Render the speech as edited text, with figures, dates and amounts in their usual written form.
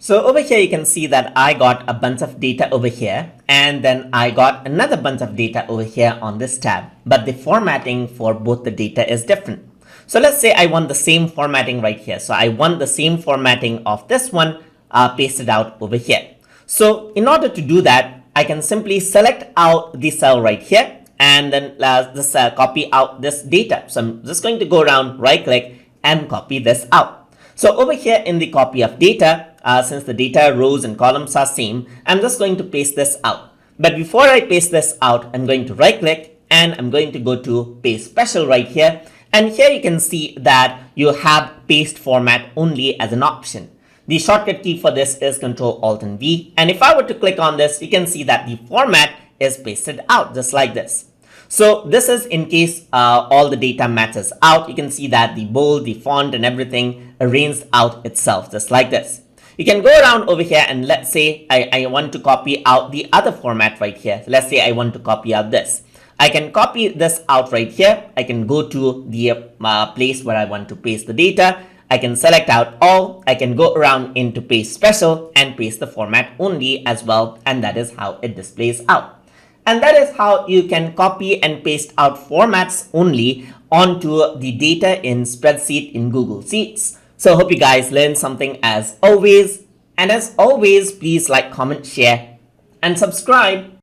So over here, you can see that I got a bunch of data over here, and then I got another bunch of data over here on this tab, but the formatting for both the data is different. So let's say I want the same formatting right here. So I want the same formatting of this one pasted out over here. So in order to do that, I can simply select out the cell right here and then just copy out this data. So I'm just going to go around, right click and copy this out. So over here in the copy of data, since the data rows and columns are same, I'm just going to paste this out. But before I paste this out, I'm going to right click and I'm going to go to paste special right here. And here you can see that you have paste format only as an option. The shortcut key for this is Ctrl Alt and V. And if I were to click on this, you can see that the format is pasted out just like this. So this is in case all the data matches out. You can see that the bold, the font and everything arranged out itself just like this. You can go around over here and let's say I want to copy out the other format right here. So let's say I want to copy out this. I can copy this out right here. I can go to the place where I want to paste the data. I can select out all. I can go around into paste special and paste the format only as well. And that is how it displays out. And that is how you can copy and paste out formats only onto the data in spreadsheet in Google Sheets. So I hope you guys learned something as always. And as always, please like, comment, share, and subscribe.